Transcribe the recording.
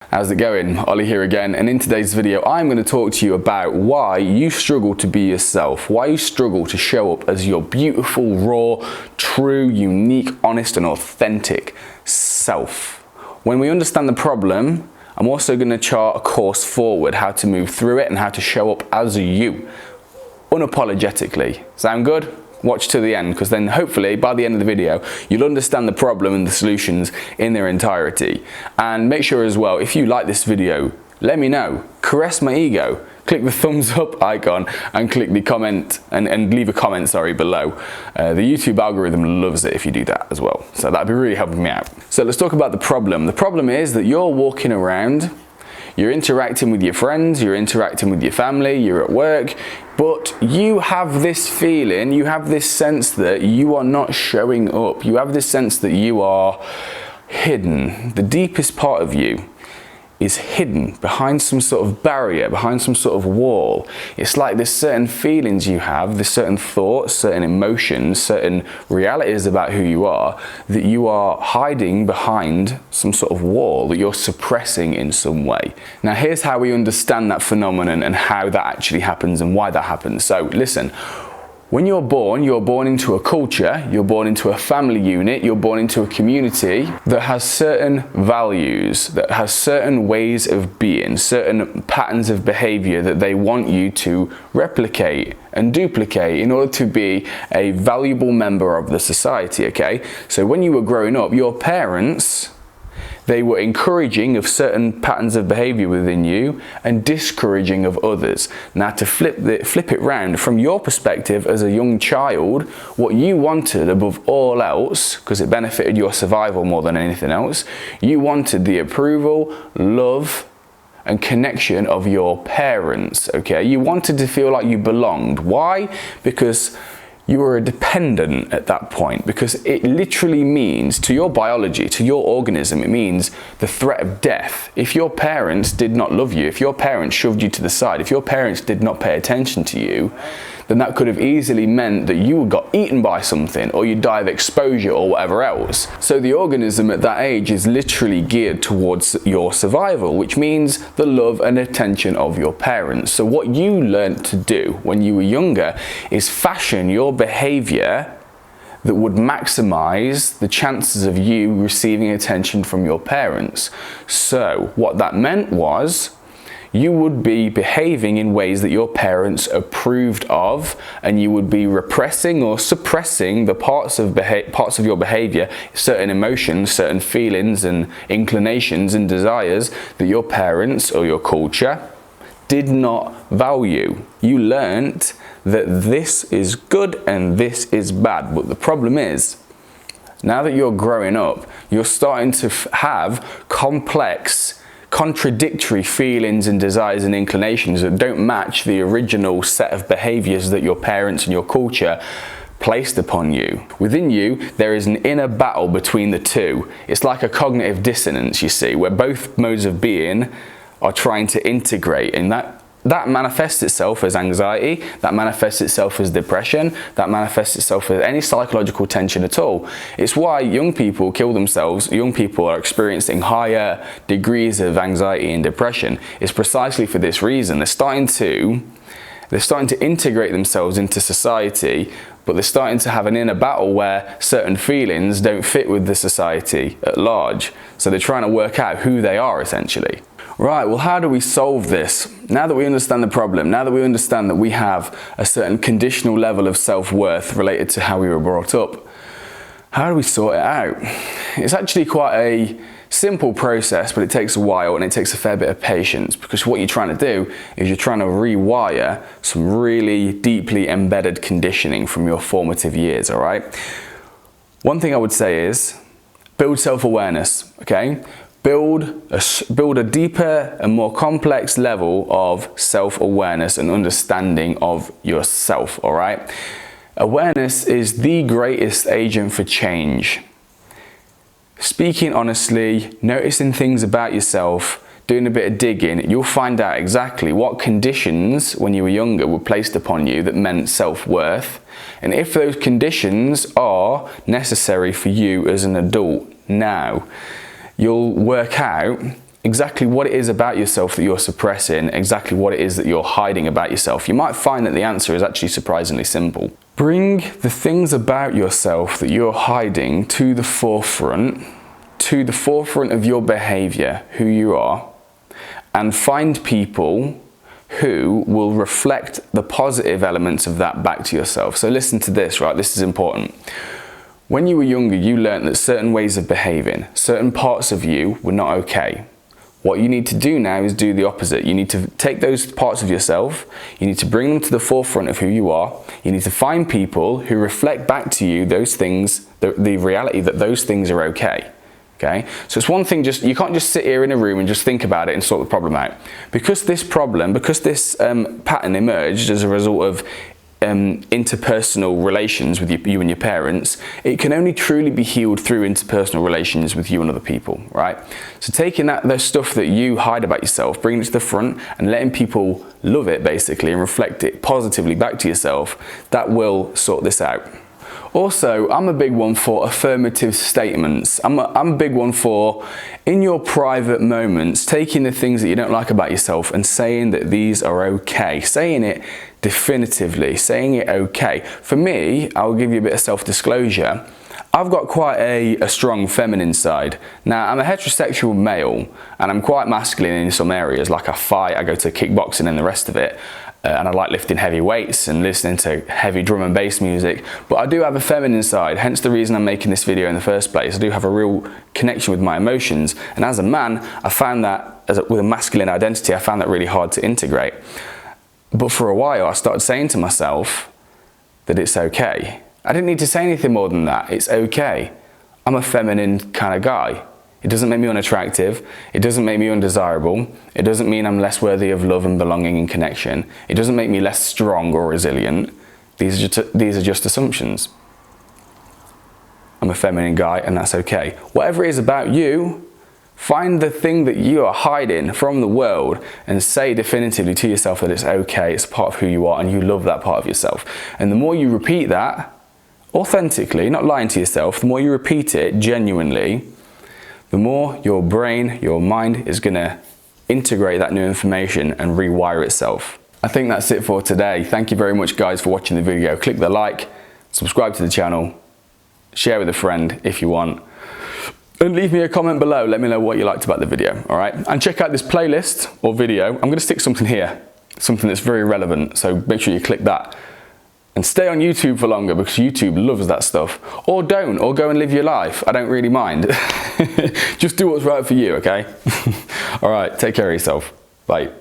How's it going? Ollie here again, and in today's video I'm going to talk to you about why you struggle to be yourself, why you struggle to show up as your beautiful, raw, true, unique, honest and authentic self. When we understand the problem, I'm also going to chart a course forward, how to move through it and how to show up as you, unapologetically. Sound good? Watch to the end, because then hopefully by the end of the video you'll understand the problem and the solutions in their entirety. And make sure as well, if you like this video, let me know, caress my ego, click the thumbs up icon and click the comment and leave a comment below. The YouTube algorithm loves it if you do that as well, so that'd be really helping me out. So let's talk about the problem. The problem is that you're walking around, you're interacting with your friends, you're interacting with your family, you're at work, but you have this feeling, you have this sense that you are not showing up. You have this sense that you are hidden. The deepest part of you is hidden behind some sort of barrier, behind some sort of wall. It's like there's certain feelings you have, there's certain thoughts, certain emotions, certain realities about who you are that you are hiding behind some sort of wall that you're suppressing in some way. Now here's how we understand that phenomenon and how that actually happens and why that happens. So listen. When you're born into a culture, you're born into a family unit, you're born into a community that has certain values, that has certain ways of being, certain patterns of behavior that they want you to replicate and duplicate in order to be a valuable member of the society, okay? So when you were growing up, your parents, they were encouraging of certain patterns of behavior within you and discouraging of others. Now to flip it round, from your perspective as a young child, what you wanted above all else, because it benefited your survival more than anything else, you wanted the approval, love and connection of your parents, okay? You wanted to feel like you belonged. Why? Because you were a dependent at that point, because it literally means, to your biology, to your organism, it means the threat of death. If your parents did not love you, if your parents shoved you to the side, if your parents did not pay attention to you, then that could have easily meant that you got eaten by something or you die of exposure or whatever else. So the organism at that age is literally geared towards your survival, which means the love and attention of your parents. So what you learned to do when you were younger is fashion your behavior that would maximize the chances of you receiving attention from your parents. So what that meant was you would be behaving in ways that your parents approved of, and you would be repressing or suppressing the parts of your behavior, certain emotions, certain feelings and inclinations and desires that your parents or your culture did not value. You learnt that this is good and this is bad, but the problem is, now that you're growing up, you're starting to have complex, contradictory feelings and desires and inclinations that don't match the original set of behaviors that your parents and your culture placed upon you. Within you, there is an inner battle between the two. It's like a cognitive dissonance, you see, where both modes of being are trying to integrate, and that manifests itself as anxiety, that manifests itself as depression, that manifests itself as any psychological tension at all. It's why young people kill themselves, young people are experiencing higher degrees of anxiety and depression. It's precisely for this reason. They're starting to integrate themselves into society, but they're starting to have an inner battle where certain feelings don't fit with the society at large. So they're trying to work out who they are essentially. Right, well, how do we solve this? Now that we understand the problem, now that we understand that we have a certain conditional level of self-worth related to how we were brought up, how do we sort it out? It's actually quite a simple process, but it takes a while and it takes a fair bit of patience, because what you're trying to do is you're trying to rewire some really deeply embedded conditioning from your formative years, all right? One thing I would say is build self-awareness, okay? Build a deeper and more complex level of self-awareness and understanding of yourself, all right? Awareness is the greatest agent for change. Speaking honestly, noticing things about yourself, doing a bit of digging, you'll find out exactly what conditions when you were younger were placed upon you that meant self-worth, and if those conditions are necessary for you as an adult now. You'll work out exactly what it is about yourself that you're suppressing, exactly what it is that you're hiding about yourself, you might find that the answer is actually surprisingly simple. Bring the things about yourself that you're hiding to the forefront of your behavior, who you are, and find people who will reflect the positive elements of that back to yourself. So listen to this, right? This is important. When you were younger, you learned that certain ways of behaving, certain parts of you were not okay. What you need to do now is do the opposite. You need to take those parts of yourself, you need to bring them to the forefront of who you are, you need to find people who reflect back to you those things, the reality that those things are okay. Okay? So it's one thing, you can't just sit here in a room and just think about it and sort the problem out. Because this pattern emerged as a result of interpersonal relations with you and your parents, it can only truly be healed through interpersonal relations with you and other people, right? So taking those stuff that you hide about yourself, bringing it to the front and letting people love it basically and reflect it positively back to yourself, that will sort this out. Also, I'm a big one for affirmative statements. I'm a big one for, in your private moments, taking the things that you don't like about yourself and saying that these are okay. Saying it definitively, saying it okay. For me, I'll give you a bit of self-disclosure. I've got quite a strong feminine side. Now, I'm a heterosexual male and I'm quite masculine in some areas, like I fight, I go to kickboxing and the rest of it. And I like lifting heavy weights and listening to heavy drum and bass music, but I do have a feminine side, hence the reason I'm making this video in the first place. I do have a real connection with my emotions, and as a man, I found that, with a masculine identity, I found that really hard to integrate. But for a while, I started saying to myself that it's okay. I didn't need to say anything more than that. It's okay. I'm a feminine kind of guy. It doesn't make me unattractive, it doesn't make me undesirable, it doesn't mean I'm less worthy of love and belonging and connection, it doesn't make me less strong or resilient. These are just assumptions. I'm a feminine guy and that's okay. Whatever it is about you, find the thing that you are hiding from the world and say definitively to yourself that it's okay, it's part of who you are and you love that part of yourself. And the more you repeat that, authentically, not lying to yourself, the more you repeat it genuinely, the more your brain, your mind is going to integrate that new information and rewire itself. I think that's it for today. Thank you very much guys for watching the video. Click the like, subscribe to the channel, share with a friend if you want, and leave me a comment below. Let me know what you liked about the video, all right? And check out this playlist or video. I'm going to stick something here, something that's very relevant, so make sure you click that. And stay on YouTube for longer because YouTube loves that stuff. Or don't, or go and live your life. I don't really mind. Just do what's right for you, okay? All right, take care of yourself. Bye.